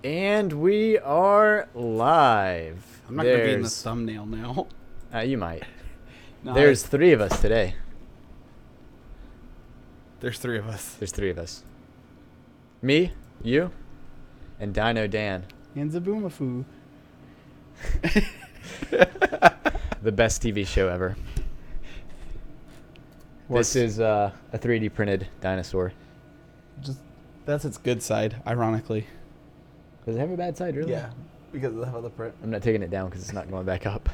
And we are live. I'm not going to be in the thumbnail now. You might. No, There's three of us today. There's three of us. There's three of us. Me, you, and Dino Dan. And Zaboomafoo. The best TV show ever. Works. This is a 3D printed dinosaur. That's its good side, ironically. Does it have a bad side, really? Yeah, because of the print. I'm not taking it down because it's not going back up.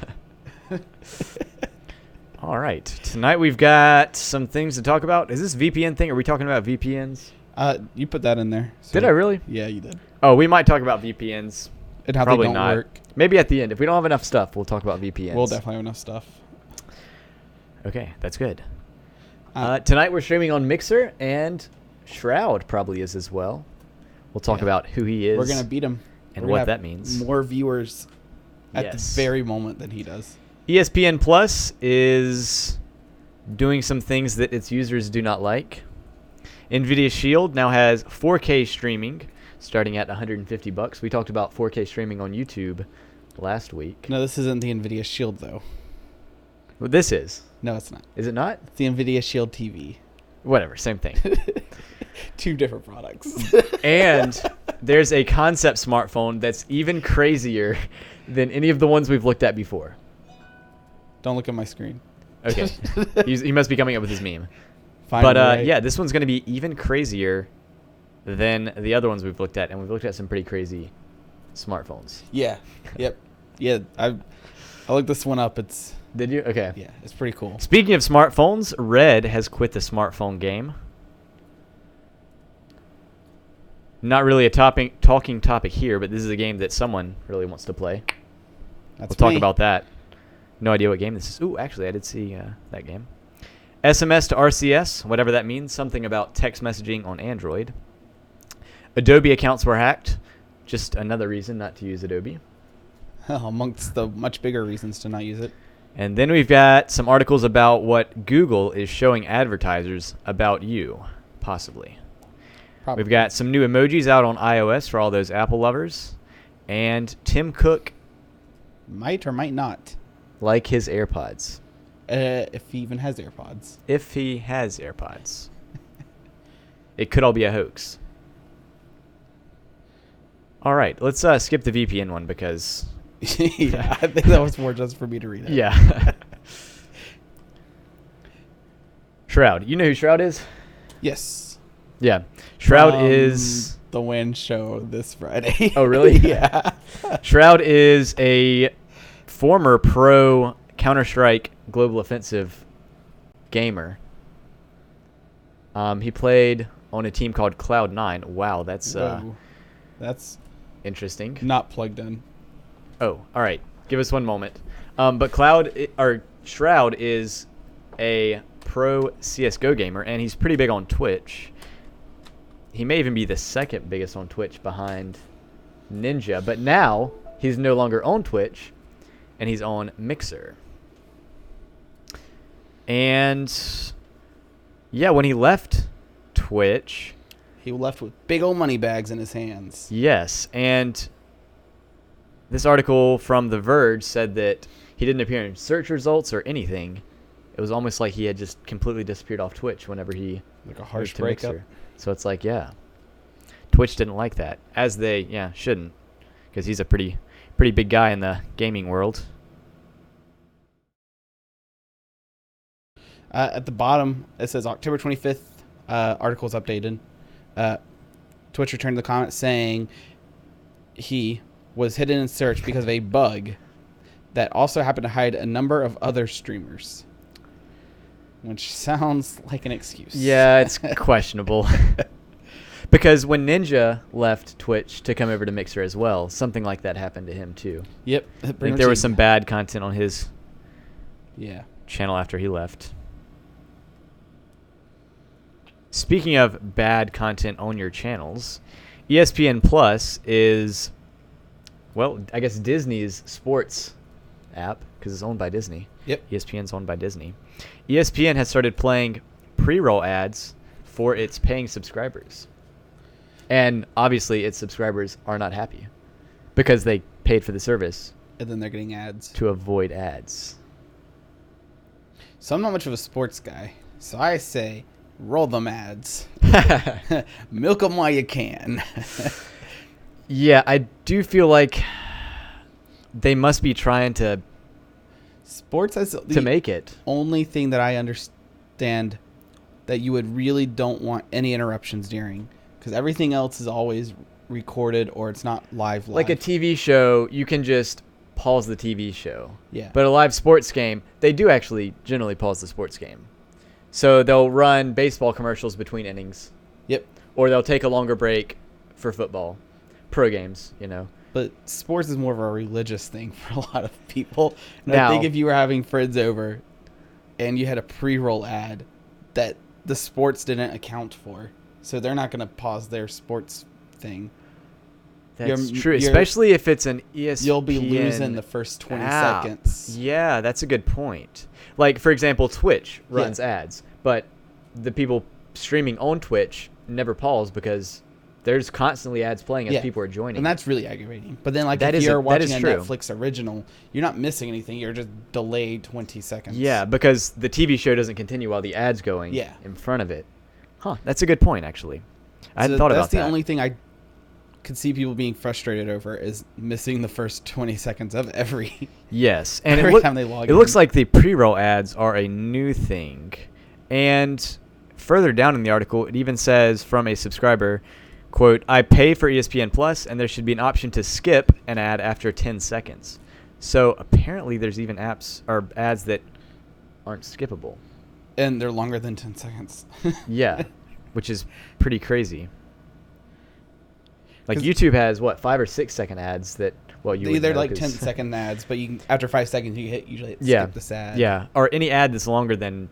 All right. Tonight we've got some things to talk about. Is this VPN thing? Are we talking about VPNs? You put that in there. So Did I really? Yeah, you did. Oh, we might talk about VPNs. And how Probably they don't not. work. Maybe at the end. If we don't have enough stuff, we'll talk about VPNs. We'll definitely have enough stuff. Okay, that's good. Tonight we're streaming on Mixer, and Shroud probably is as well. We'll talk about who he is. We're going to beat him. And what that means. More viewers at the Yes. very moment than he does. ESPN Plus is doing some things that its users do not like. NVIDIA Shield now has 4K streaming starting at $150. We talked about 4K streaming on YouTube last week. No, this isn't the NVIDIA Shield, though. Well, this is. No, it's not. Is it not? It's the NVIDIA Shield TV. Whatever, same thing. Two different products. And there's a concept smartphone that's even crazier than any of the ones we've looked at before. Don't look at my screen. Okay. He must be coming up with his meme. Fine, But right. yeah, this one's going to be even crazier than the other ones we've looked at, and we've looked at some pretty crazy smartphones. Yeah. Yep. Yeah. I looked this one up. It's Did you? Okay. yeah. It's pretty cool. Speaking of smartphones, Red has quit the smartphone game. Not really a talking topic here, but this is a game that someone really wants to play. That's We'll talk me. about that. No idea what game this is. Ooh, actually, I did see that game. SMS to RCS, whatever that means. Something about text messaging on Android. Adobe accounts were hacked. Just another reason not to use Adobe. Amongst the much bigger reasons to not use it. And then we've got some articles about what Google is showing advertisers about you, possibly. Probably. We've got some new emojis out on iOS for all those Apple lovers. And Tim Cook Might or might not. like his AirPods. If he even has AirPods. If he has AirPods. It could all be a hoax. All right, let's skip the VPN one because... Yeah, I think that was more just for me to read it. Yeah. Shroud. You know who Shroud is? Yes. Yeah. Shroud is... the Win show this Friday. Oh, really? Yeah. Shroud is a former pro Counter-Strike Global Offensive gamer. He played on a team called Cloud9. Wow, that's Whoa. That's interesting. not plugged in. Oh, all right. Give us one moment. But Shroud is a pro CSGO gamer, and he's pretty big on Twitch. He may even be the second biggest on Twitch behind Ninja, but now he's no longer on Twitch, and he's on Mixer. And yeah, when he left Twitch, He left with big old money bags in his hands. yes, and this article from The Verge said that he didn't appear in search results or anything. It was almost like he had just completely disappeared off Twitch whenever he Like a harsh moved to breakup. Mixer. So it's like, yeah, Twitch didn't like that, as they shouldn't, because he's a pretty big guy in the gaming world. At the bottom, it says October 25th, article's updated. Twitch returned the comment saying he was hidden in search because of a bug that also happened to hide a number of other streamers. Which sounds like an excuse. Yeah, it's questionable. Because when Ninja left Twitch to come over to Mixer as well, something like that happened to him too. Yep. I think there was some bad content on his channel after he left. Speaking of bad content on your channels, ESPN Plus is, well, I guess Disney's sports app, because it's owned by Disney. Yep. ESPN's owned by Disney. ESPN has started playing pre-roll ads for its paying subscribers. And obviously, its subscribers are not happy because they paid for the service And then they're getting ads. to avoid ads. So I'm not much of a sports guy. So I say, roll them ads. Milk them while you can. Yeah, I do feel like they must be trying to Sports is the make it. only thing that I understand that you would really don't want any interruptions during. Because everything else is always recorded or it's not live. Like a TV show, you can just pause the TV show. Yeah. But a live sports game, they do actually generally pause the sports game. So they'll run baseball commercials between innings. Yep. Or they'll take a longer break for football. Pro games, you know. But sports is more of a religious thing for a lot of people. And Now- I think if you were having friends over and you had a pre-roll ad that the sports didn't account for, so they're not going to pause their sports thing. That's You're- true, you're- especially if it's an ESPN. You'll be losing the first 20 app. seconds. Yeah, that's a good point. Like, for example, Twitch runs ads, but the people streaming on Twitch never pause because there's constantly ads playing as people are joining. And that's really aggravating. But then, like, That if is you're that watching is a true. Netflix original, you're not missing anything. You're just delayed 20 seconds. Yeah, because the TV show doesn't continue while the ad's going in front of it. Huh, that's a good point, actually. I hadn't thought about that. That's the only thing I could see people being frustrated over is missing the first 20 seconds of every. Yes, and every time they log in. It looks like the pre-roll ads are a new thing. And further down in the article, it even says from a subscriber, quote, I pay for ESPN Plus, and there should be an option to skip an ad after 10 seconds. So apparently there's even apps or ads that aren't skippable. And they're longer than 10 seconds. Yeah, which is pretty crazy. Like YouTube has, 5 or 6 second ads that, you they're know, like 10-second ads, but you can, after 5 seconds, you usually hit skip this ad. Yeah, or any ad that's longer than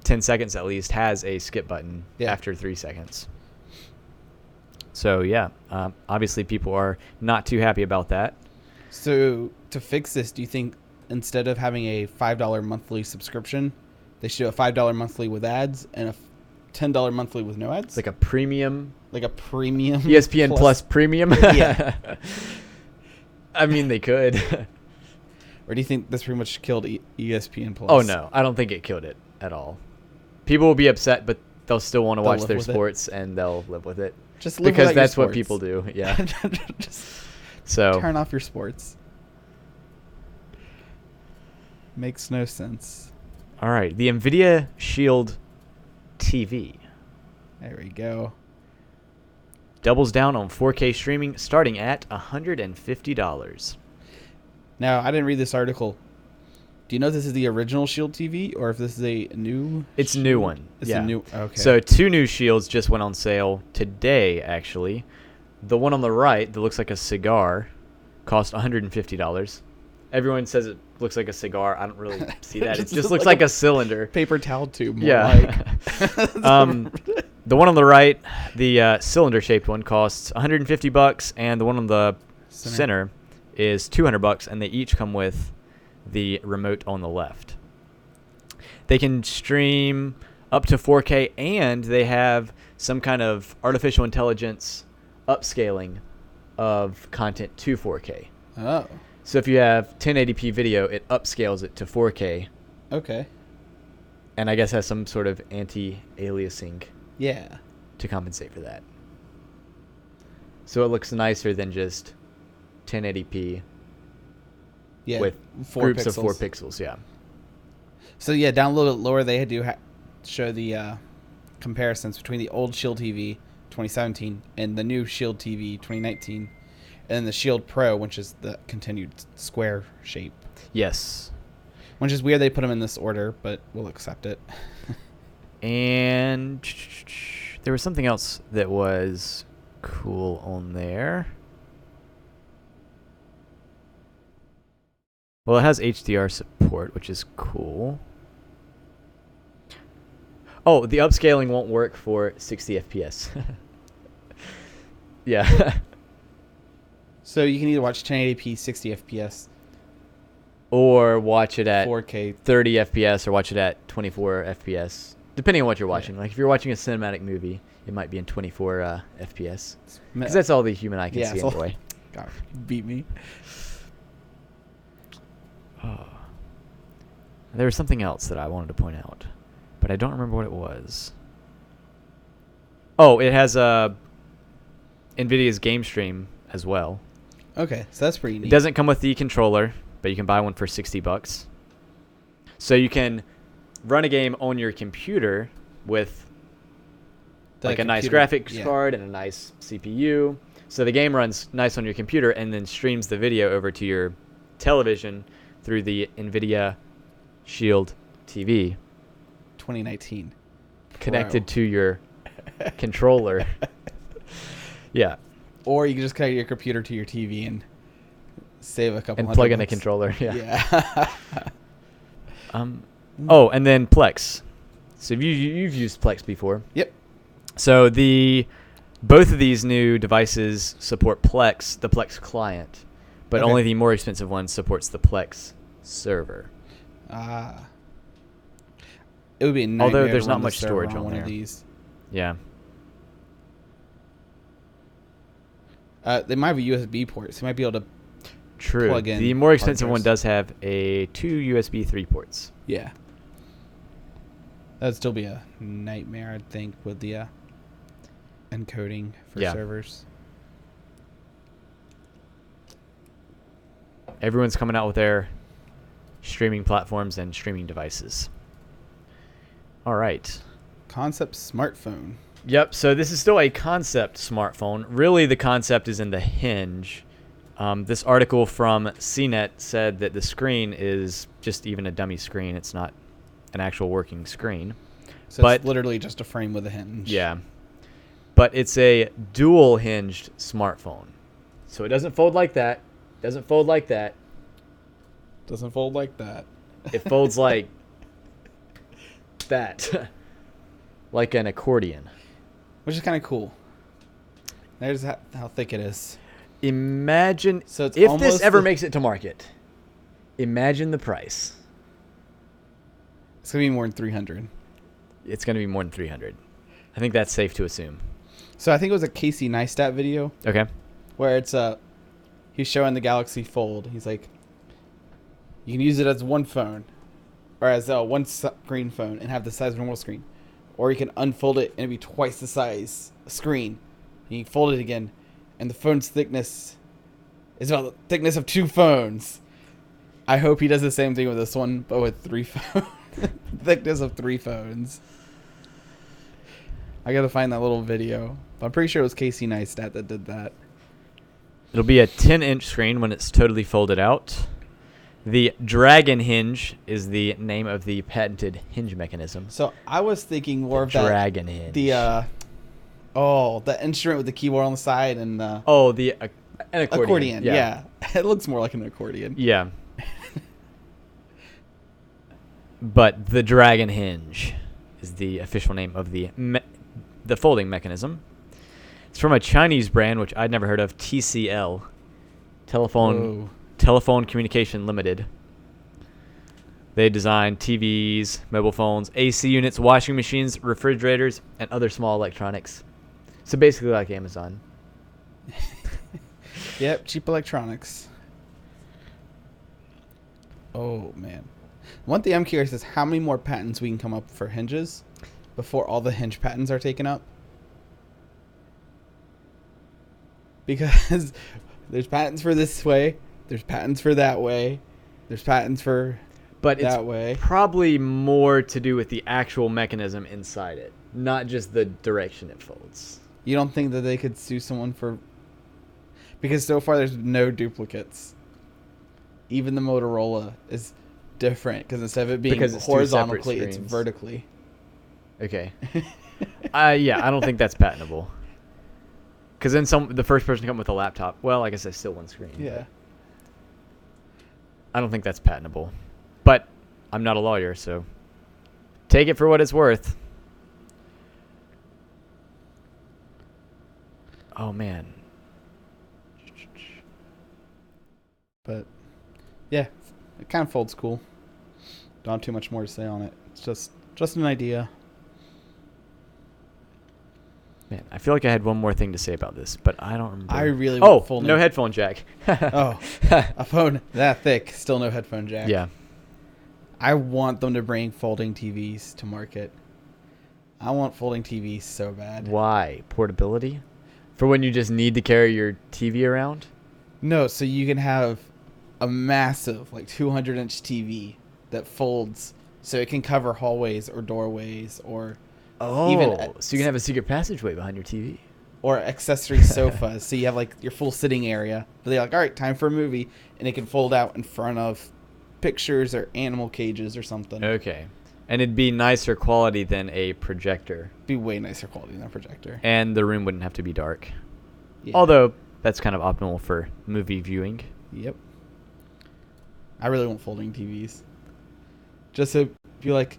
10 seconds at least has a skip button after 3 seconds. So, yeah, obviously people are not too happy about that. So, to fix this, do you think instead of having a $5 monthly subscription, they should do a $5 monthly with ads and a $10 monthly with no ads? Like a premium? Like a premium? ESPN Plus premium? Yeah. I mean, they could. Or do you think this pretty much killed ESPN Plus? Oh, no. I don't think it killed it at all. People will be upset, but they'll still want to watch their sports, and they'll live with it. Just live because without your that's what sports. people do. Yeah. Just so turn off your sports. Makes no sense. All right. The NVIDIA Shield TV. There we go. Doubles down on 4K streaming starting at $150. Now, I didn't read this article. Do you know if this is the original Shield TV or if this is a new? It's a new one. It's a new. Okay. So 2 new Shields just went on sale today, actually. The one on the right that looks like a cigar cost $150. Everyone says it looks like a cigar. I don't really see that. It just looks like a cylinder. Paper towel tube. More Yeah. The one on the right, the cylinder-shaped one, costs $150, and the one on the center is $200, and they each come with the remote on the left. They can stream up to 4K, and they have some kind of artificial intelligence upscaling of content to 4K. Oh. So if you have 1080p video, it upscales it to 4K. Okay. And I guess has some sort of anti-aliasing to compensate for that. So it looks nicer than just 1080p with groups of 4 pixels. Yeah. So yeah, down a little bit lower, they do show the comparisons between the old Shield TV 2017 and the new Shield TV 2019, and then the Shield Pro, which is the continued square shape. Yes. Which is weird they put them in this order, but we'll accept it. And there was something else that was cool on there. Well, it has HDR support, which is cool. Oh, the upscaling won't work for 60 FPS. Yeah. So you can either watch 1080p 60 FPS or watch it at 4K 30 FPS or watch it at 24 FPS. Depending on what you're watching. Like if you're watching a cinematic movie, it might be in 24 FPS. Because that's all the human eye can see anyway. God, you beat me. Oh. There was something else that I wanted to point out, but I don't remember what it was. Oh, it has NVIDIA's game stream as well. Okay, so that's pretty neat. It doesn't come with the controller, but you can buy one for $60. So you can run a game on your computer with like a nice graphics card and a nice CPU. So the game runs nice on your computer and then streams the video over to your television through the NVIDIA Shield TV. 2019. Connected to your controller. Yeah. Or you can just connect your computer to your TV and save a couple and $100. Plug in a controller. Yeah. Yeah. Oh, and then Plex. So you've used Plex before. Yep. So both of these new devices support Plex, the Plex client, but only the more expensive one supports the Plex server. It would be a nightmare. Although there's to not run much the server storage on on one there. of these. Yeah. They might have a USB port, so you might be able to True. plug in The more expensive hard one drives. does have two USB 3 ports. Yeah. That'd still be a nightmare, I'd think, with the encoding for servers. Everyone's coming out with their streaming platforms and streaming devices. All right. Concept smartphone. Yep, so this is still a concept smartphone. Really, the concept is in the hinge. This article from CNET said that the screen is just even a dummy screen. It's not an actual working screen. So it's literally just a frame with a hinge. Yeah. But it's a dual-hinged smartphone. So it doesn't fold like that. Doesn't fold like that. Doesn't fold like that. It folds like that. Like an accordion. Which is kind of cool. There's how thick it is. Imagine so it's if this ever makes it to market. Imagine the price. It's going to be more than 300. It's going to be more than 300. I think that's safe to assume. So I think it was a Casey Neistat video. Okay. Where it's he's showing the Galaxy Fold. He's like, you can use it as one phone, or as a one screen phone, and have the size of a normal screen, or you can unfold it and it'd be twice the size screen. And you fold it again, and the phone's thickness is about the thickness of 2 phones. I hope he does the same thing with this one, but with 3 phones. Thickness of 3 phones. I gotta find that little video. But I'm pretty sure it was Casey Neistat that did that. It'll be a 10-inch screen when it's totally folded out. The Dragon Hinge is the name of the patented hinge mechanism. So I was thinking more of that. Dragon Hinge. The instrument with the keyboard on the side and an accordion. Yeah. It looks more like an accordion. Yeah. But the Dragon Hinge is the official name of the folding mechanism. It's from a Chinese brand, which I'd never heard of, TCL. Telephone Communication Limited. They design TVs, mobile phones, AC units, washing machines, refrigerators, and other small electronics. So basically like Amazon. Yep, cheap electronics. Oh, man. One thing I'm curious is how many more patents we can come up for hinges before all the hinge patents are taken up. Because there's patents for this way, there's patents for that way, there's patents for that way. Probably more to do with the actual mechanism inside it, not just the direction it folds. You don't think that they could sue someone for... Because so far there's no duplicates. Even the Motorola is different because instead of it being horizontally, it's vertically. Okay. Yeah, I don't think that's patentable. Because then the first person to come with a laptop, well, I guess that's still one screen. Yeah. I don't think that's patentable. But I'm not a lawyer, so take it for what it's worth. Oh, man. But, yeah, it kind of folds cool. Don't have too much more to say on it. It's just an idea. Man, I feel like I had one more thing to say about this, but I don't remember. I really Oh, want folding. no headphone jack. Oh, a phone that thick, still no headphone jack. Yeah. I want them to bring folding TVs to market. I want folding TVs so bad. Why? Portability? For when you just need to carry your TV around? No, so you can have a massive, like 200-inch TV that folds so it can cover hallways or doorways or Oh, even so you can have a secret passageway behind your TV. or accessory sofas. So you have like your full sitting area. But they're like, all right, time for a movie, and it can fold out in front of pictures or animal cages or something. Okay. And it'd be nicer quality than a projector. Be way nicer quality than a projector. And the room wouldn't have to be dark. Yeah. Although, that's kind of optimal for movie viewing. Yep. I really want folding TVs. Just so you're like,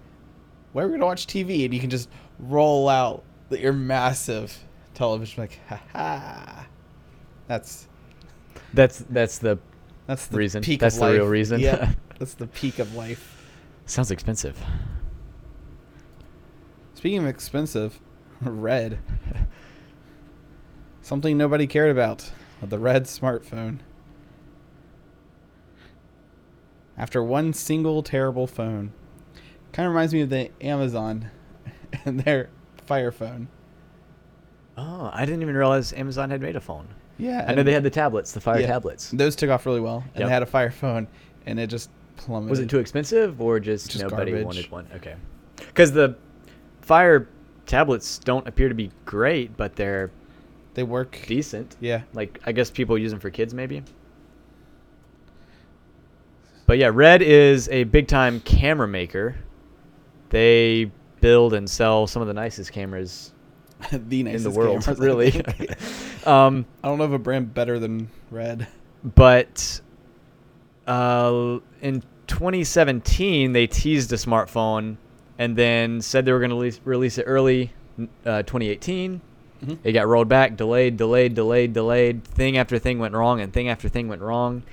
where are we going to watch TV? And you can just roll out your massive television. Like, ha. That's the reason. peak That's of the life. real reason. Yeah, that's the peak of life. Sounds expensive. Speaking of expensive, Red. Something nobody cared about. The Red smartphone. After one single terrible phone. Kind of reminds me of the Amazon and their Fire phone. Oh, I didn't even realize Amazon had made a phone. Yeah. I know they had the tablets, the Fire tablets. Those took off really well. And Yep. they had a Fire phone, and it just plummeted. Was it too expensive or just nobody garbage. wanted one? Okay. Because the Fire tablets don't appear to be great, but they're They work. decent. Yeah. Like, I guess people use them for kids maybe. But yeah, Red is a big-time camera maker. They build and sell some of the nicest cameers The nicest in the world, cameras, I really. think. um, I don't know of a brand better than Red. but in 2017, they teased a smartphone and then said they were going to release it early 2018. Mhm. It got rolled back, delayed. Thing after thing went wrong, and thing after thing went wrong.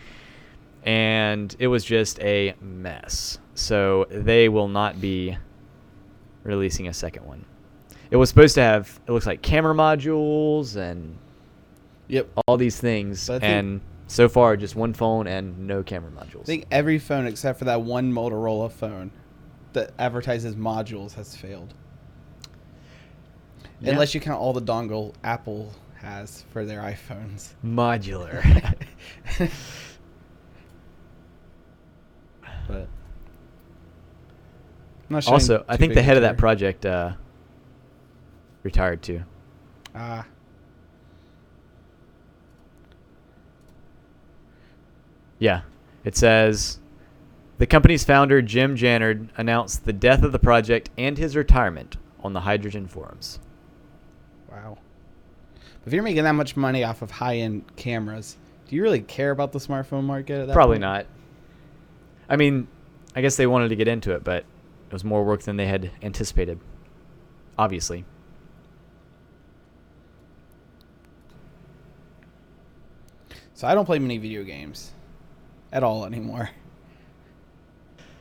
And it was just a mess. So they will not be releasing a second one. It was supposed to have, it looks like camera modules and Yep. all these things. But I think- And so far, just one phone and no camera modules. I think every phone except for that one Motorola phone that advertises modules has failed. Yeah. Unless you count all the dongle Apple has for their iPhones. Modular. But I'm not showing Also, I too think big the a head of that picture. project retired too. Ah. Yeah. It says, the company's founder, Jim Jannard, announced the death of the project and his retirement on the Hydrogen forums. Wow. If you're making that much money off of high-end cameras, do you really care about the smartphone market at that Probably point? not. I mean, I guess they wanted to get into it, but it was more work than they had anticipated. Obviously. So I don't play many video games at all anymore.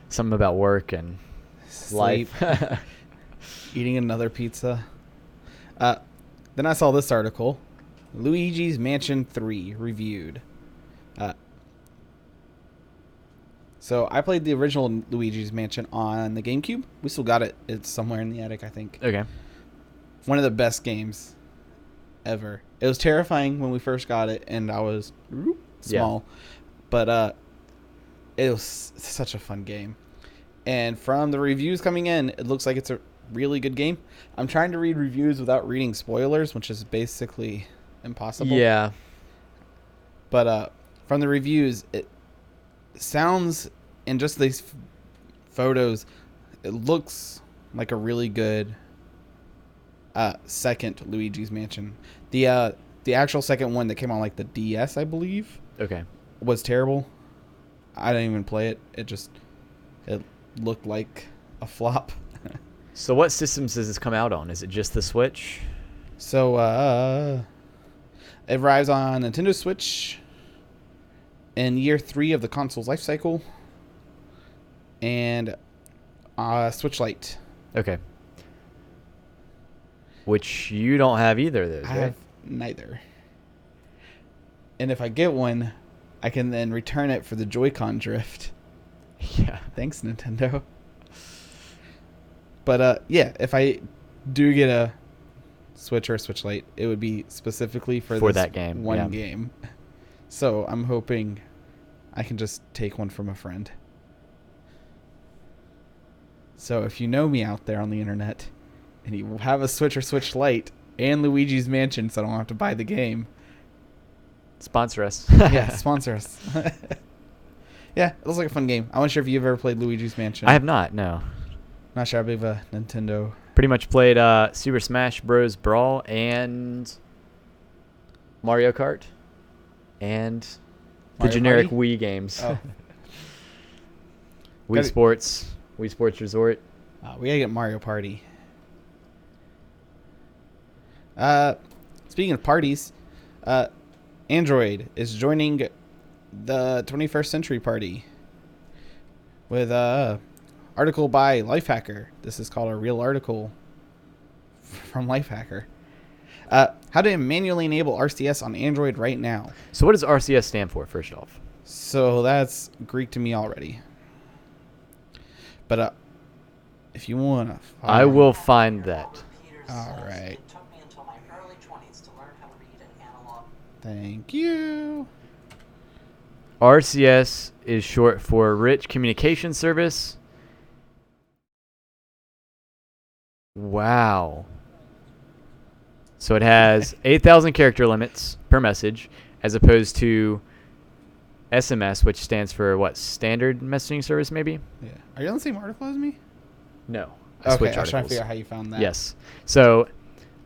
Something about work and Sleep, life. eating another pizza. Then I saw this article. Luigi's Mansion 3 reviewed. So I played the original Luigi's Mansion on the GameCube. We still got it. It's somewhere in the attic, I think. Okay. One of the best games ever. It was terrifying when we first got it, and I was small. Yeah. But it was such a fun game. And from the reviews coming in, it looks like it's a really good game. I'm trying to read reviews without reading spoilers, which is basically impossible. Yeah. But from the reviews, it sounds, in just these photos, it looks like a really good second Luigi's Mansion. The actual second one that came on like the DS, I believe, Okay. was terrible. I didn't even play it. It looked like a flop. So what systems does this come out on? Is it just the Switch? So it arrives on Nintendo Switch in year 3 of the console's life cycle, and Switch Lite. Okay. Which you don't have either of those, I right? have neither. And if I get one, I can then return it for the Joy-Con drift. Yeah. Thanks, Nintendo. But yeah, if I do get a Switch or a Switch Lite, it would be specifically for this that game. one Yeah. game. So I'm hoping I can just take one from a friend. So if you know me out there on the internet and you have a Switch or Switch Lite and Luigi's Mansion, so I don't have to buy the game, Sponsor us. yeah, sponsor us. Yeah, it looks like a fun game. I'm not sure if you've ever played Luigi's Mansion. I have not, no. Not sure how big of a Nintendo. Pretty much played Super Smash Bros. Brawl and Mario Kart and the Mario generic Party? Wii games. Oh. Wii Gotta- Sports, Wii Sports Resort. We gotta get Mario Party. Speaking of parties, Android is joining the 21st Century Party with article by Lifehacker. This is called a real article from Lifehacker. How to manually enable RCS on Android right now. So what does RCS stand for, first off? So that's Greek to me already. But if you want to... I will find that. All right. It took me until my early 20s to learn how to read an analog. Thank you. RCS is short for Rich Communication Service. Wow. So it has 8,000 character limits per message, as opposed to SMS, which stands for what? Standard messaging service, maybe? Yeah. Are you on the same article as me? No. Okay, switch I was trying to articles. figure out how you found that. Yes. So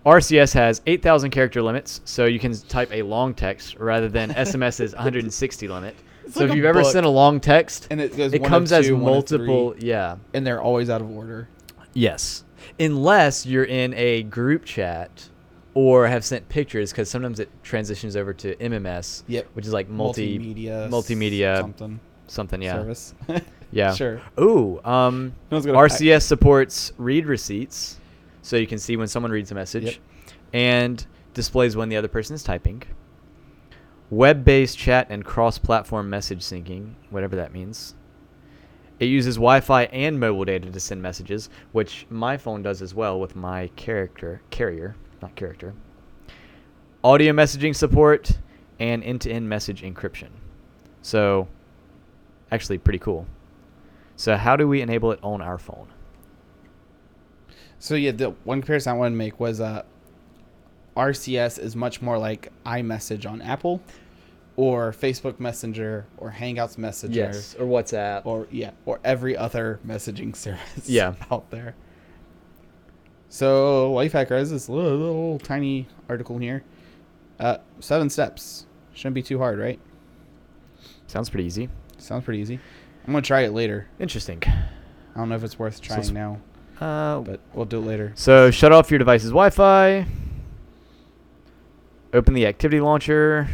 RCS has 8,000 character limits, so you can type a long text rather than SMS's 160 limit. It's So like if a you've ever book. sent a long text, And it goes it one comes of as two, one of multiple. three, Yeah. and they're always out of order. Yes. Unless you're in a group chat or have sent pictures, because sometimes it transitions over to MMS, Yep. which is like Multimedia. something, yeah. Service. Yeah. Sure. Ooh, No one's gonna- RCS supports read receipts, so you can see when someone reads a message, Yep. and displays when the other person is typing. Web-based chat and cross-platform message syncing, whatever that means. It uses Wi-Fi and mobile data to send messages, which my phone does as well with my carrier, not character. Audio messaging support and end-to-end message encryption. So, actually pretty cool. So how do we enable it on our phone? So yeah, the one comparison I wanted to make was RCS is much more like iMessage on Apple, or Facebook Messenger, or Hangouts Messenger, or WhatsApp. or every other messaging service Yeah. out there. So Lifehacker has this little tiny article here. 7 steps. Shouldn't be too hard, right? Sounds pretty easy. Sounds pretty easy. I'm gonna try it later. Interesting. I don't know if it's worth trying it's- now, But but we'll do it later. so shut off your device's Wi-Fi. Open the activity launcher.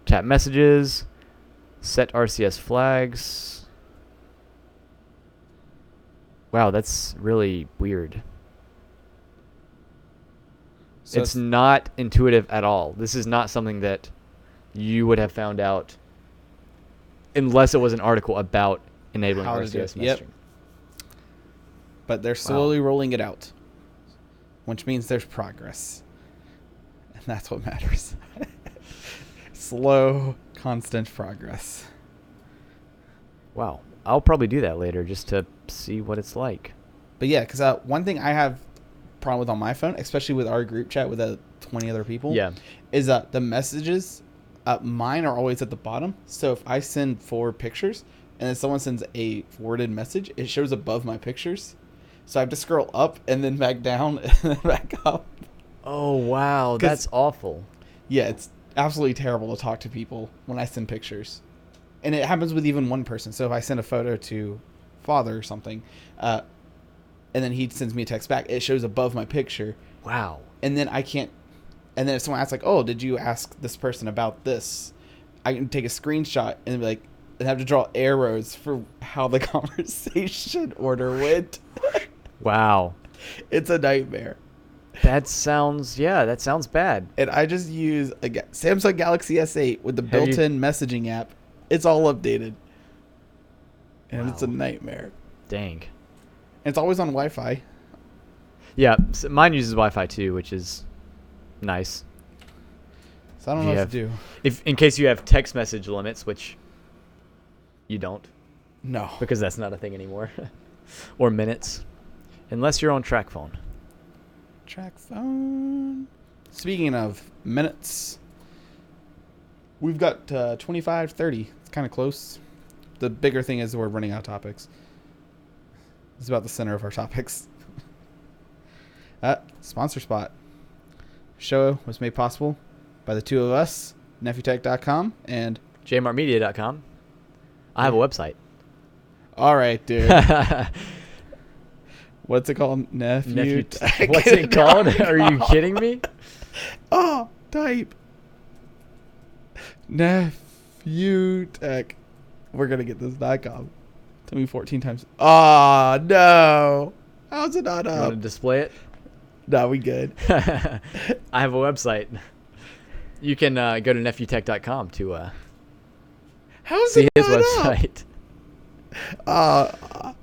Tap messages. Set RCS flags. Wow, that's really weird. So It's not intuitive at all. This is not something that you would have found out unless it was an article about enabling How to do RCS it. Yep. messaging. but they're slowly rolling it out, which means there's progress. And that's what matters. Slow, constant progress. Wow. I'll probably do that later just to see what it's like. But yeah, because one thing I have problem with on my phone, especially with our group chat with 20 other people, Yeah. is the messages, mine are always at the bottom. So if I send 4 pictures and then someone sends a forwarded message, it shows above my pictures. So I have to scroll up and then back down and then back up. Oh, wow. 'Cause- That's awful. Yeah, it's absolutely terrible to talk to people when I send pictures. And it happens with even one person. So if I send a photo to father or something, and then he sends me a text back, it shows above my picture. Wow. And then I can't. And then if someone asks, like, oh, did you ask this person about this? I can take a screenshot and be like, and have to draw arrows for how the conversation order went. Wow. It's a nightmare. That sounds bad. And I just use a Samsung Galaxy S8 with the Have you- built-in messaging app. It's all updated. And it's a Wow. nightmare. Dang. And it's always on Wi-Fi. Yeah, so mine uses Wi-Fi too, which is nice. So I don't Do know you what to do. If in case you have text message limits, which you don't, No. because that's not a thing anymore, or minutes, unless you're on track phone. Track phone. Speaking of minutes, we've got 25, 30. It's kind of close. The bigger thing is we're running out of topics. It's about the center of our topics. Sponsor spot. Show was made possible by the two of us, nephew.tech.com and... jmartmedia.com. I have a website. All right, dude. What's it called? Nephew What's it called? Are you kidding me? Oh, type. Nephew Tech. We're going to get this .com. Tell me 14 times. Oh, no. How's it not You want up? to display it? No, we good. I have a website. You can go to nephew.tech.com to How's see it his not website. up?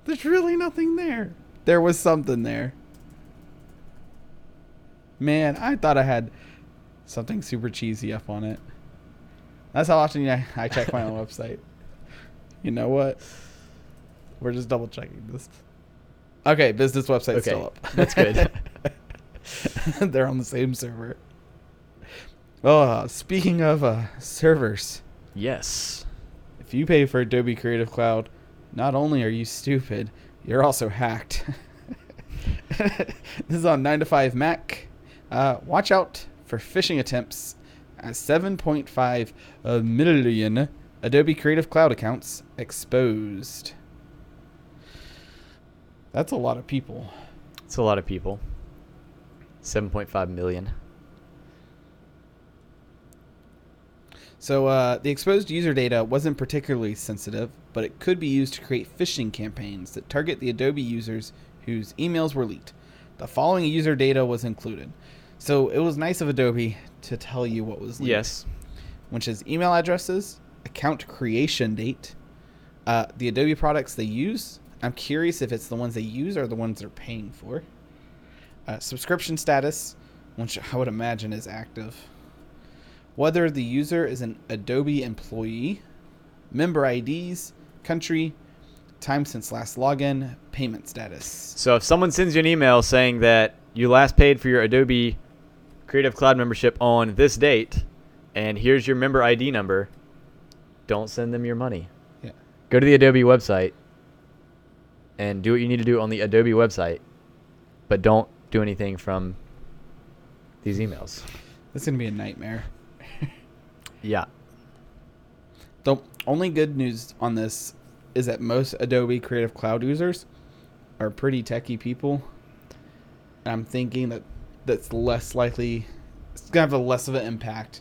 There's really nothing there. There was something there. Man, I thought I had something super cheesy up on it. That's how often I check my own website. You know what? We're just double checking this. Okay, business website's Okay, still up. that's good. They're on the same server. Oh, speaking of servers, Yes. if you pay for Adobe Creative Cloud, not only are you stupid, you're also hacked. This is on 9 to 5 Mac. Watch out for phishing attempts as 7.5 million Adobe Creative Cloud accounts exposed. That's a lot of people. It's a lot of people. 7.5 million. So the exposed user data wasn't particularly sensitive, but it could be used to create phishing campaigns that target the Adobe users whose emails were leaked. The following user data was included. So it was nice of Adobe to tell you what was leaked. Yes. Which is email addresses, account creation date, the Adobe products they use. I'm curious if it's the ones they use or the ones they're paying for. Subscription status, which I would imagine is active. Whether the user is an Adobe employee, member IDs, country, time since last login, payment status. So if someone sends you an email saying that you last paid for your Adobe Creative Cloud membership on this date, and here's your member ID number, don't send them your money. Yeah. Go to the Adobe website and do what you need to do on the Adobe website, but don't do anything from these emails. This is going to be a nightmare. Yeah. The only good news on this is that most Adobe Creative Cloud users are pretty techie people. And I'm thinking that that's less likely, it's going to have a less of an impact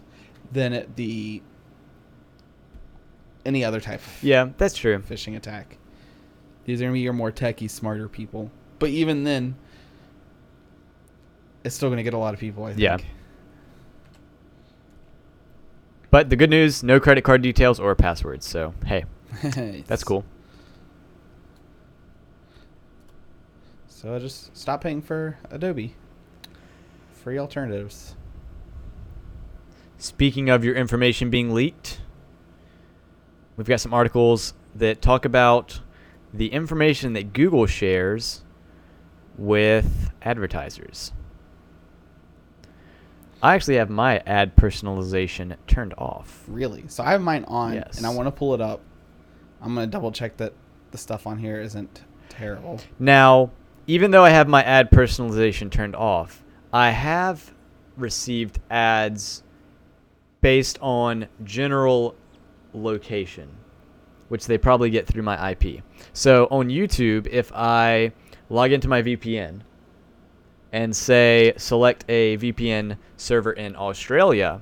than any other type of Yeah, that's true. phishing attack. These are going to be your more techie, smarter people. But even then, it's still going to get a lot of people, I think. Yeah. But the good news, no credit card details or passwords. So, hey, that's cool. So just stop paying for Adobe. Free alternatives. Speaking of your information being leaked, we've got some articles that talk about the information that Google shares with advertisers. I actually have my ad personalization turned off. Really? So I have mine on, Yes. and I want to pull it up. I'm going to double check that the stuff on here isn't terrible. Now, even though I have my ad personalization turned off, I have received ads based on general location, which they probably get through my IP. So on YouTube, if I log into my VPN and say select a VPN server in Australia,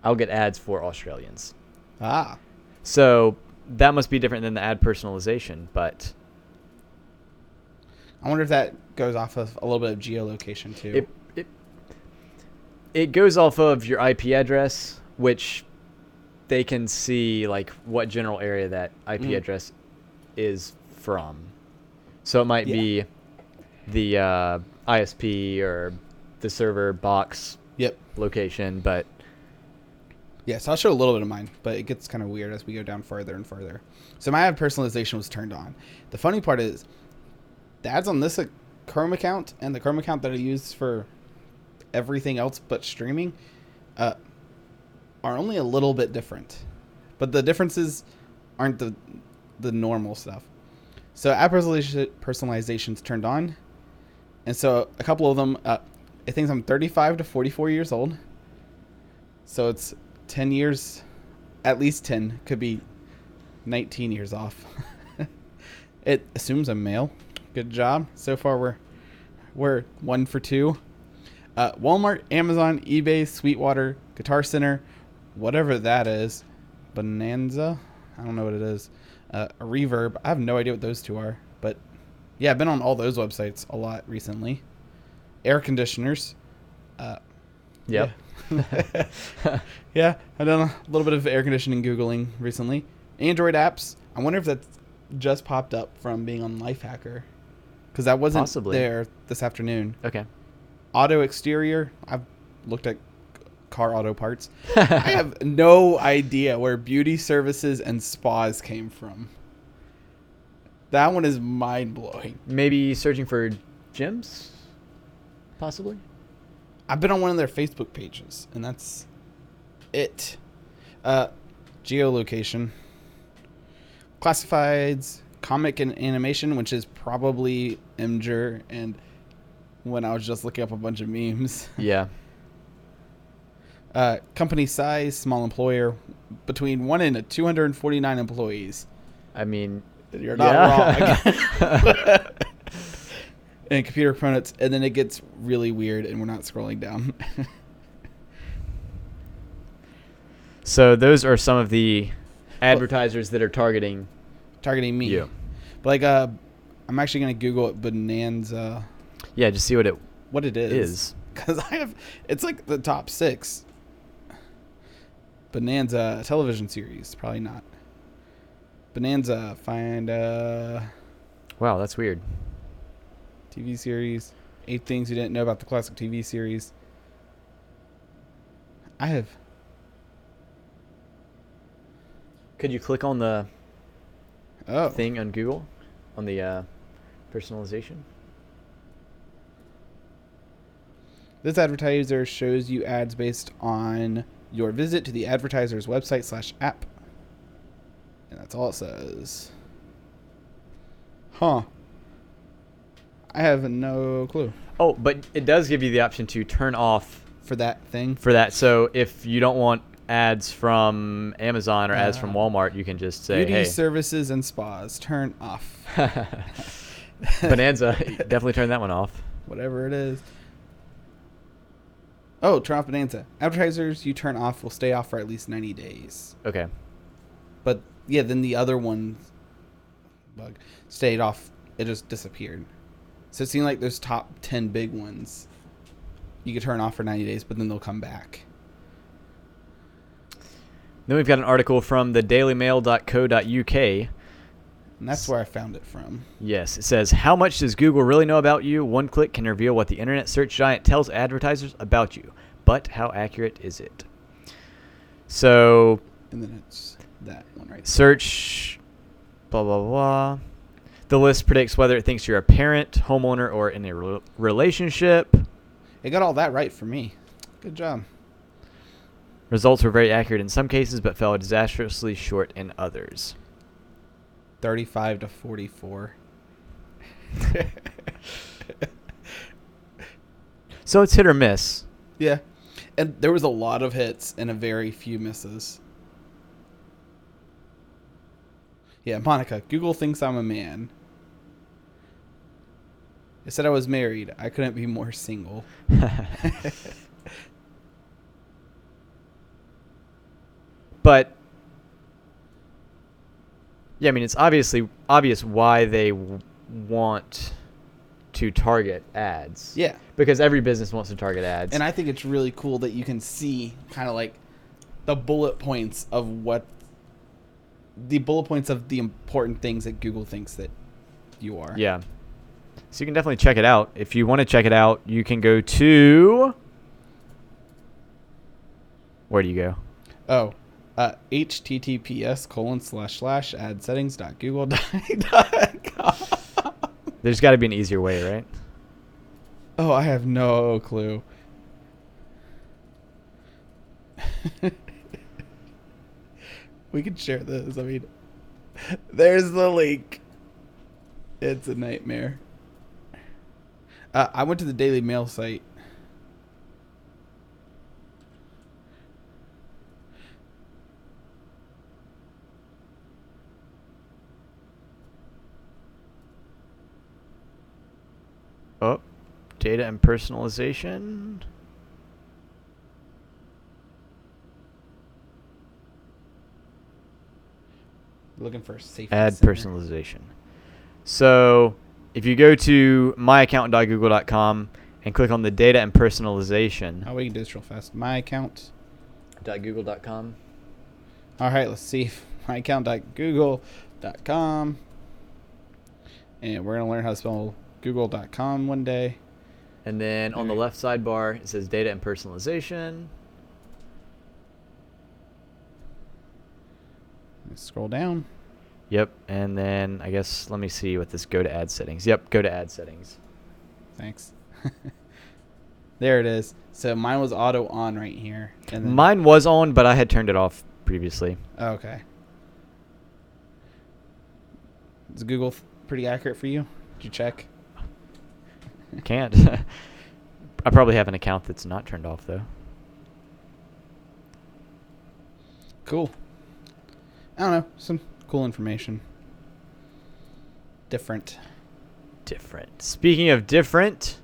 I'll get ads for Australians. Ah. So that must be different than the ad personalization, but I wonder if that goes off of a little bit of geolocation too. It goes off of your IP address, which they can see like what general area that IP address is from. So it might be the ISP or the server box location, but yeah, so I'll show a little bit of mine, but it gets kind of weird as we go down further and further. So my ad personalization was turned on. The funny part is the ads on this Chrome account and the Chrome account that I use for everything else but streaming are only a little bit different, but the differences aren't the normal stuff. So ad personalization's turned on, and so a couple of them, it thinks I'm 35 to 44 years old, so it's 10 years, at least 10, could be 19 years off. It assumes I'm male. Good job. So far we're 1 for 2. Walmart, Amazon, eBay, Sweetwater, Guitar Center, whatever that is, Bonanza, I don't know what it is, a Reverb. I have no idea what those two are, but yeah, I've been on all those websites a lot recently. Air conditioners. Yep. Yeah, I've done a little bit of air conditioning Googling recently. Android apps. I wonder if that's just popped up from being on Lifehacker, because that wasn't there this afternoon. Okay. Auto exterior. I've looked at car auto parts. I have no idea where beauty services and spas came from. That one is mind-blowing. Maybe searching for gyms? Possibly? I've been on one of their Facebook pages, and that's it. Geolocation. Classifieds, comic and animation, which is probably Imgur, and when I was just looking up a bunch of memes. Yeah. Company size, small employer, between 1 and 249 employees. I mean, you're not wrong. And computer components, and then it gets really weird, and we're not scrolling down. So those are some of the advertisers that are targeting me. You. But I'm actually going to Google it, Bonanza. Yeah, just see what it is. Because it's like the top 6. Bonanza television series, probably not. Bonanza, find wow, that's weird. TV series, 8 things you didn't know about the classic TV series. Could you click on the Oh. thing on Google on the personalization. This advertiser shows you ads based on your visit to the advertiser's website/app. And that's all it says. Huh. I have no clue. Oh, but it does give you the option to turn off For that thing? for that. So if you don't want ads from Amazon or ads from Walmart, you can just say, Beauty hey. services and spas, turn off. Bonanza, definitely turn that one off. Whatever it is. Oh, turn off Bonanza. Advertisers you turn off will stay off for at least 90 days. Okay. But, yeah, then the other one stayed off. It just disappeared. So it seemed like those top 10 big ones you could turn off for 90 days, but then they'll come back. Then we've got an article from the dailymail.co.uk. And that's where I found it from. Yes, it says, how much does Google really know about you? One click can reveal what the internet search giant tells advertisers about you. But how accurate is it? So, And then it's that one right there. Search, blah, blah, blah. The list predicts whether it thinks you're a parent, homeowner, or in a relationship. It got all that right for me. Good job. Results were very accurate in some cases, but fell disastrously short in others. 35 to 44. So it's hit or miss. Yeah. And there was a lot of hits and a very few misses. Yeah, Monica, Google thinks I'm a man. It said I was married. I couldn't be more single. But yeah, I mean, it's obvious why they want to target ads. Yeah. Because every business wants to target ads. And I think it's really cool that you can see kind of like the bullet points of the important things that Google thinks that you are. Yeah. So you can definitely check it out. If you want to check it out, you can go to... Where do you go? Oh, https://adsettings.google.com. There's got to be an easier way, right? Oh, I have no clue. We can share this. I mean, there's the link. It's a nightmare. I went to the Daily Mail site. Oh, data and personalization. Looking for a safety Ad center. personalization. So if you go to myaccount.google.com and click on the data and personalization. Oh, we can do this real fast. My account. .google.com. All right, let's see. myaccount.google.com. And we're going to learn how to spell google.com one day. And then on the left sidebar, it says data and personalization. Let's scroll down. Yep. And then I guess, let me see what this go to ad settings. Yep. Go to ad settings. Thanks. There it is. So mine was auto on right here. And then, Mine was on, but I had turned it off previously. okay. Is Google pretty accurate for you? Did you check? Can't. I probably have an account that's not turned off, though. Cool. I don't know. Some cool information. Different. Speaking of different,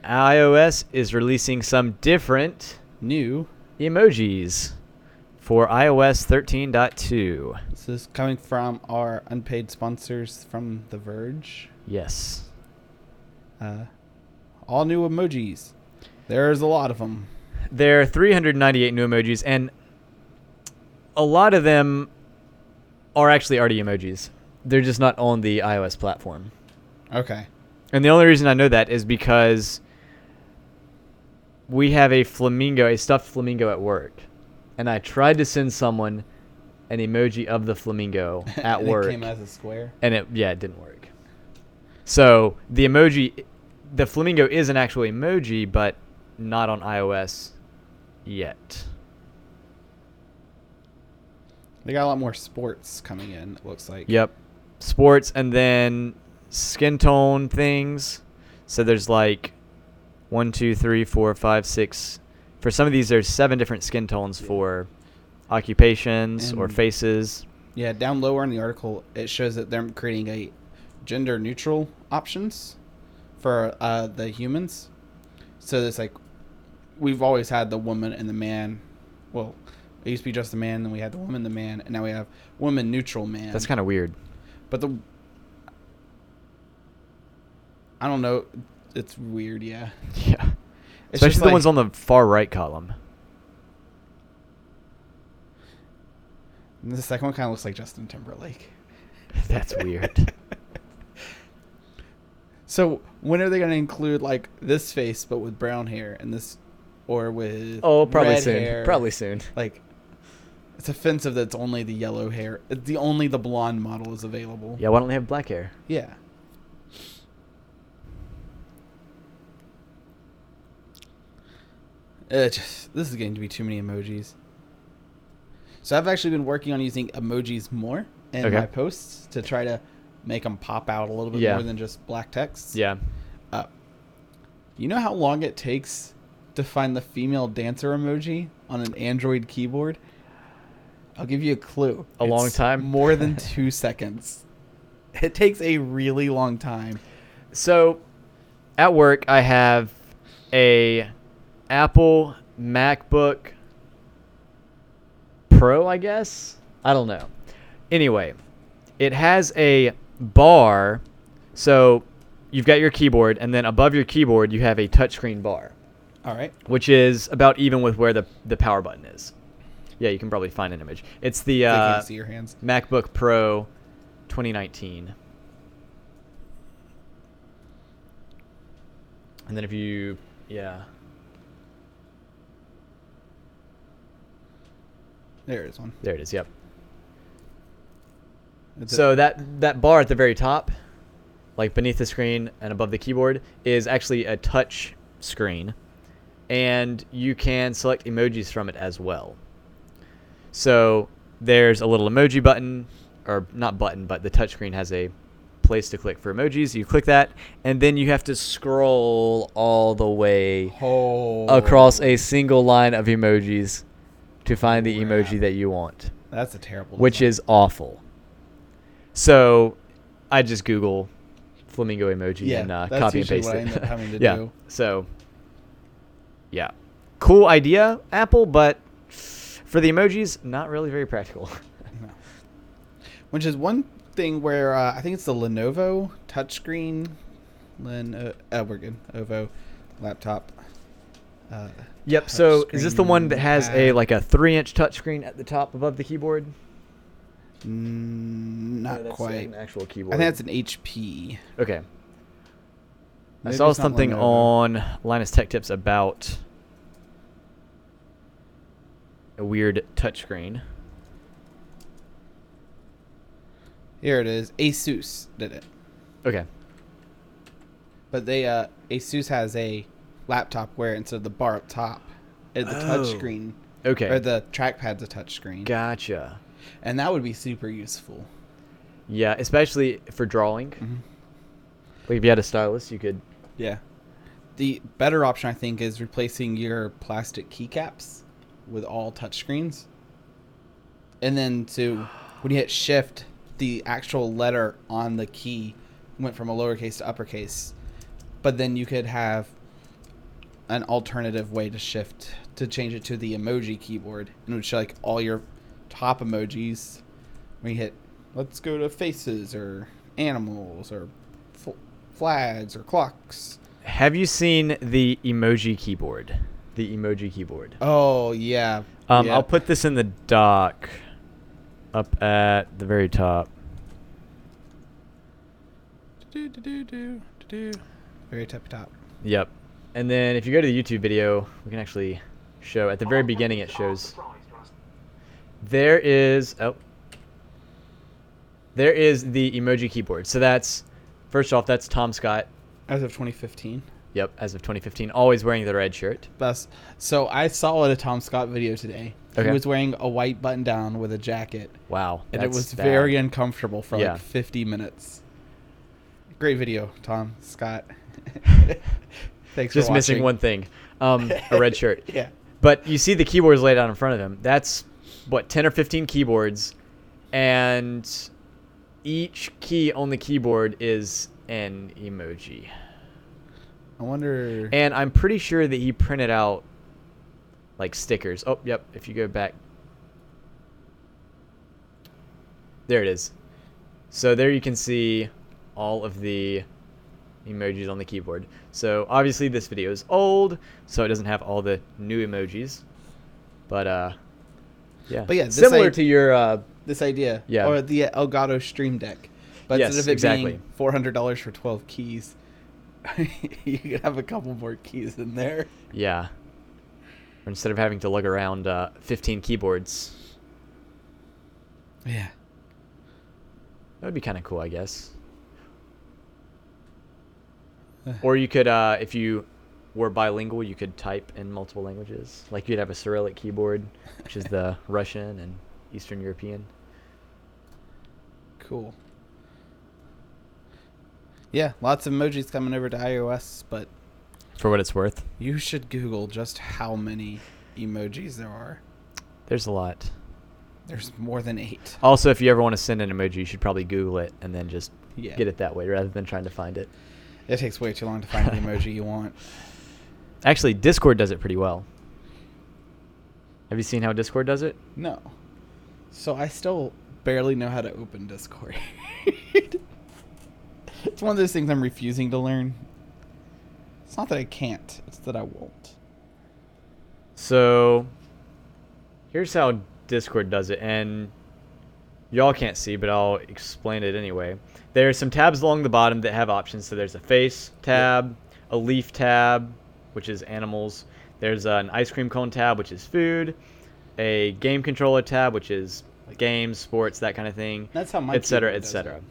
iOS is releasing some different New. emojis for iOS 13.2. This is coming from our unpaid sponsors from The Verge. Yes. All new emojis. There's a lot of them. There are 398 new emojis, and a lot of them are actually already emojis. They're just not on the iOS platform. Okay. And the only reason I know that is because we have a stuffed flamingo at work. And I tried to send someone an emoji of the flamingo at And work. It came as a square. And it didn't work. So the flamingo is an actual emoji, but not on iOS yet. They got a lot more sports coming in, it looks like. Yep. Sports, and then skin tone things. So there's like 1, 2, 3, 4, 5, 6. For some of these, there's 7 different skin tones for occupations or And- faces. Yeah, down lower in the article, it shows that they're creating a gender neutral options for the humans. So it's like, we've always had the woman and the man. Well, it used to be just the man, then we had the woman, the man, and now we have woman neutral man. That's kind of weird. But I don't know. It's weird, yeah. Yeah. It's Especially just the like- ones on the far right column. And the second one kind of looks like Justin Timberlake. That's weird. So when are they going to include like this face but with brown hair and this, or with Probably red soon. hair? Probably soon. Like, it's offensive that it's only the yellow hair. It's the blonde model is available. Yeah, why don't they have black hair? Yeah. This is getting to be too many emojis. So I've actually been working on using emojis more in Okay. my posts to try to make them pop out a little bit Yeah. more than just black text. Yeah. You know how long it takes to find the female dancer emoji on an Android keyboard? I'll give you a clue. A long time? More than 2 seconds. It takes a really long time. So, at work, I have a Apple MacBook Pro, I guess? I don't know. Anyway, it has a bar. So, you've got your keyboard, and then above your keyboard you have a touchscreen bar, All right. which is about even with where the power button is. Yeah, you can probably find an image. It's the They can't see your hands. MacBook Pro 2019. And then if you, yeah. There is one. There it is, yep. It's So that bar at the very top, like beneath the screen and above the keyboard, is actually a touch screen. And you can select emojis from it as well. So there's a little emoji button, or not button, but the touchscreen has a place to click for emojis. You click that, and then you have to scroll all the way across a single line of emojis to find the emoji that you want, That's a terrible which design. is awful. So I just Google flamingo emoji and that's copy and usually paste what I it. end up having to Yeah. do. So, yeah. Cool idea, Apple, but for the emojis, not really very practical. No. Which is one thing where I think it's the Lenovo touchscreen. We're good. Ovo laptop. Yep. So is this the one that has a pad. like a 3-inch touchscreen at the top above the keyboard? Not No, that's quite. an actual I keyboard. think that's an HP. Okay. I Maybe saw it's not something Lenovo. on Linus Tech Tips about a weird touchscreen. Here it is. Asus did it. Okay. But they Asus has a laptop where instead of the bar up top, it's the Oh. touchscreen. Okay. Or the trackpad's a touchscreen. Gotcha. And that would be super useful. Yeah, especially for drawing. Mm-hmm. Like if you had a stylus, you could. Yeah. The better option, I think, is replacing your plastic keycaps with all touchscreens. And then when you hit shift, the actual letter on the key went from a lowercase to uppercase. But then you could have an alternative way to shift to change it to the emoji keyboard. And it would show like all your top emojis when you hit, let's go to faces or animals or flags or clocks. Have you seen the emoji keyboard? The emoji keyboard. Oh, yeah. I'll put this in the doc up at the very top. Very top. Yep. And then if you go to the YouTube video, we can actually show at the very beginning it shows. There is the emoji keyboard. So that's, first off, that's Tom Scott. As of 2015. Yep, as of 2015, always wearing the red shirt. So I saw a Tom Scott video today. Okay. He was wearing a white button down with a jacket. Wow. And it that's was bad. very uncomfortable for Yeah. like 50 minutes. Great video, Tom Scott. Thanks Just for watching. missing one thing, a red shirt. Yeah. But you see the keyboards laid out in front of him. That's, 10 or 15 keyboards, and each key on the keyboard is an emoji. I wonder. And I'm pretty sure that he printed out, like, stickers. Oh, yep, if you go back. There it is. So there you can see all of the emojis on the keyboard. So obviously this video is old, so it doesn't have all the new emojis. But yeah. But yeah, this similar to your this idea. Yeah. Or the Elgato Stream Deck. But Yes, instead of it exactly. being $400 for 12 keys, you could have a couple more keys in there. yeah. Or instead of having to lug around 15 keyboards, Yeah. that would be kind of cool, I guess. Or you could, if you were bilingual, you could type in multiple languages. Like you'd have a Cyrillic keyboard, which is the Russian and Eastern European. Cool. Yeah, lots of emojis coming over to iOS, but For what it's worth. you should Google just how many emojis there are. There's a lot. There's more than 8. Also, if you ever want to send an emoji, you should probably Google it and then just Yeah. get it that way rather than trying to find it. It takes way too long to find the emoji you want. Actually, Discord does it pretty well. Have you seen how Discord does it? No. So I still barely know how to open Discord. It's one of those things I'm refusing to learn. It's not that I can't. It's that I won't. So here's how Discord does it, and y'all can't see, but I'll explain it anyway. There's some tabs along the bottom that have options. So there's a face tab, a leaf tab, which is animals. There's an ice cream cone tab, which is food, a game controller tab, which is games, sports, that kind of thing, That's how my etc., keyboard does etc. it.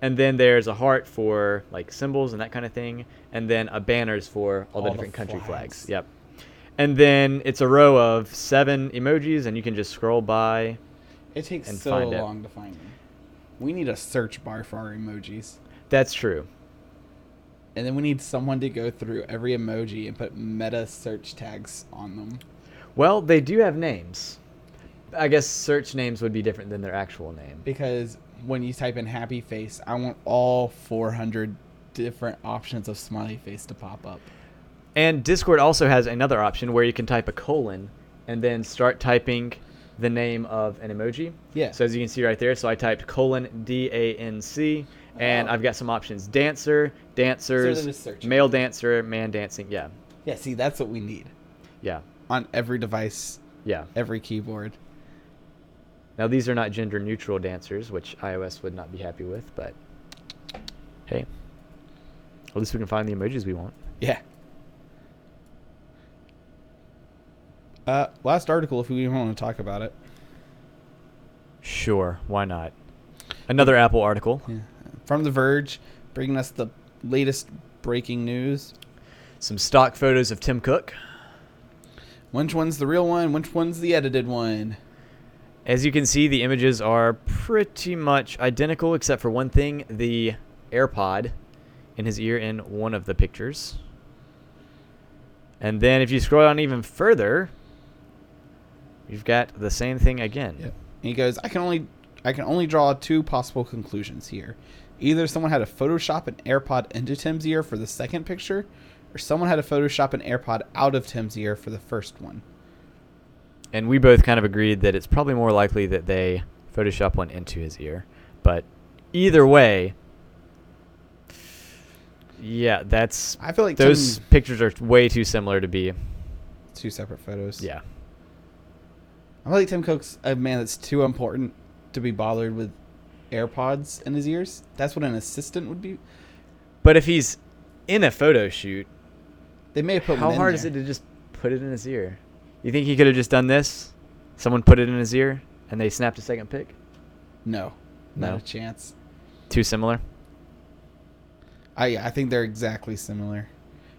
And then there's a heart for like symbols and that kind of thing, and then a banners for all the All the different country flags. flags. Yep. And then it's a row of 7 emojis, and you can just scroll by. It takes And so find it. long to find them. We need a search bar for our emojis. That's true. And then we need someone to go through every emoji and put meta search tags on them. Well, they do have names. I guess search names would be different than their actual name. Because when you type in happy face, I want all 400 different options of smiley face to pop up. And Discord also has another option where you can type a colon and then start typing the name of an emoji. Yeah. So as you can see right there, so I typed colon DANC, and Oh. I've got some options: dancer, dancers, So just search it. male dancer, man dancing. Yeah, Yeah, see, that's what we need. yeah, On every device, yeah. every keyboard. Now these are not gender neutral dancers, which iOS would not be happy with, but hey, at least we can find the emojis we want. Yeah. Last article, if we even want to talk about it. Sure, why not? Another Apple article. Yeah. From The Verge, bringing us the latest breaking news. Some stock photos of Tim Cook. Which one's the real one? Which one's the edited one? As you can see, the images are pretty much identical, except for one thing: the AirPod in his ear in one of the pictures. And then if you scroll down even further, you've got the same thing again. Yep. And he goes, I can only draw 2 possible conclusions here. Either someone had to Photoshop an AirPod into Tim's ear for the second picture, or someone had to Photoshop an AirPod out of Tim's ear for the first one. And we both kind of agreed that it's probably more likely that they Photoshop one into his ear. But either way, yeah, that's... I feel like those Tim, pictures are way too similar to be... 2 separate photos. Yeah. I feel like Tim Cook's a man that's too important to be bothered with AirPods in his ears. That's what an assistant would be. But if he's in a photo shoot, They may have put how one in hard there. is it to just put it in his ear? You think he could have just done this? Someone put it in his ear and they snapped a second pic? No, not No? a chance. Too similar? I think they're exactly similar.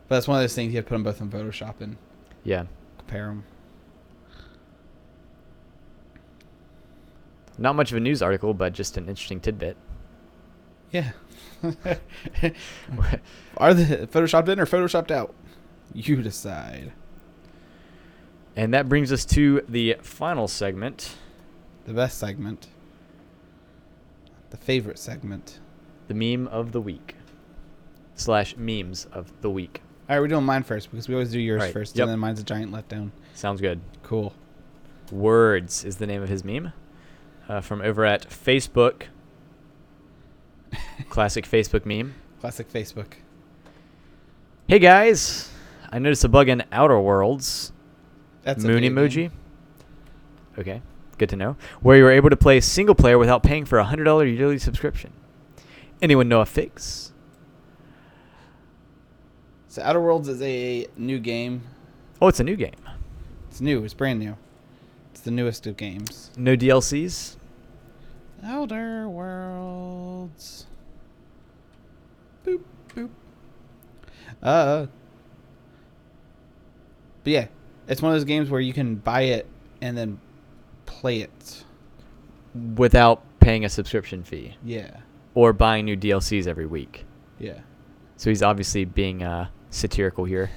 But that's one of those things you have to put them both in Photoshop and Yeah. compare them. Not much of a news article, but just an interesting tidbit. Yeah. Are they Photoshopped in or Photoshopped out? You decide. And that brings us to the final segment, The best segment. The favorite segment. the meme of the week. / memes of the week. All right, we're doing mine first because we always do yours Right, first, yep. and then mine's a giant letdown. Sounds good. Cool. Words is the name of his meme. From over at Facebook. Classic Facebook meme. Classic Facebook. Hey guys, I noticed a bug in Outer Worlds. That's a Moon video emoji. game. Okay, good to know. Where you were able to play single player without paying for a $100 yearly subscription. Anyone know a fix? So Outer Worlds is a new game. Oh, it's a new game. It's new. It's brand new. It's the newest of games. No DLCs? Outer Worlds. Boop, boop. But yeah, it's one of those games where you can buy it and then play it. Without paying a subscription fee. Yeah. Or buying new DLCs every week. Yeah. So he's obviously being satirical here.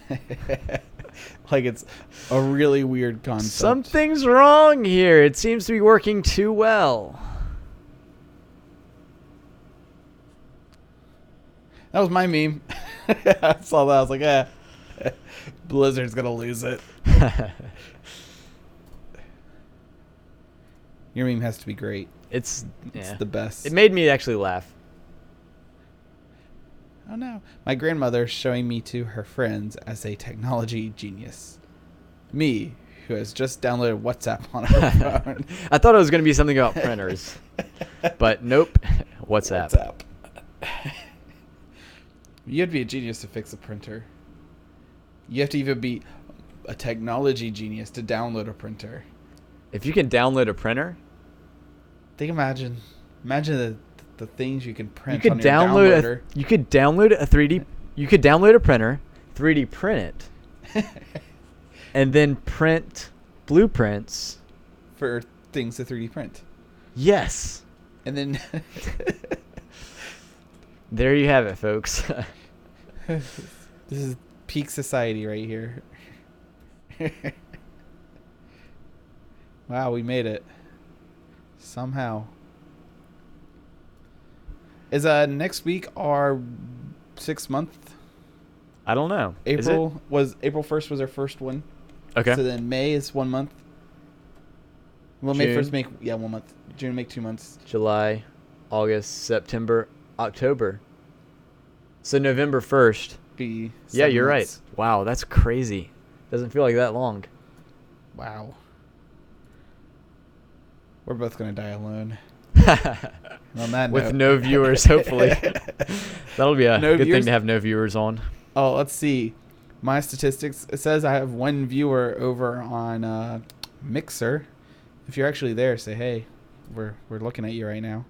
Like it's a really weird concept. Something's wrong here. It seems to be working too well. That was my meme. I saw that. I was like, Blizzard's going to lose it. Your meme has to be great. It's It's the best. It made me actually laugh. Oh no. My grandmother showing me to her friends as a technology genius. Me, who has just downloaded WhatsApp on her phone. I thought it was going to be something about printers. But nope. WhatsApp. You have to be a genius to fix a printer. You have to even be a technology genius to download a printer. If you can download a printer, Imagine the things you can you print could on your download downloader. you could download a 3D you could download a printer, 3D print it, and then print blueprints. For things to 3D print. Yes. And then There you have it, folks. this is peak society right here. Wow, we made it. Somehow. Is next week our 6th month? I don't know. Is it? April 1st was our first one. Okay. So then May is 1 month. Well, May June. 1st make 1 month. June make 2 months. July, August, September, October. So November 1st. Be Yeah, 7 you're months. right. Wow, that's crazy. Doesn't feel like that long. Wow. We're both gonna die alone. On that With note. no viewers, hopefully. That'll be a No good viewers? thing to have no viewers on. Oh, let's see. My statistics. It says I have 1 viewer over on Mixer. If you're actually there, say hey. We're looking at you right now.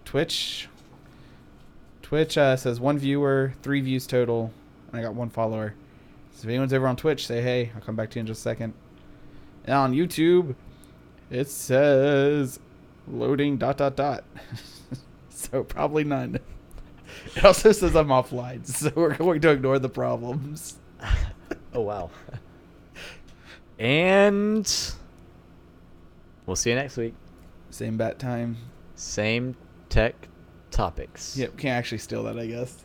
Twitch says 1 viewer, 3 views total, and I got 1 follower. So if anyone's over on Twitch, say hey. I'll come back to you in just a second. And on YouTube, it says loading ... So probably none. It also says I'm offline, so we're going to ignore the problems. Oh, wow. And we'll see you next week. Same bat time. Same tech topics. Yep, can't actually steal that, I guess.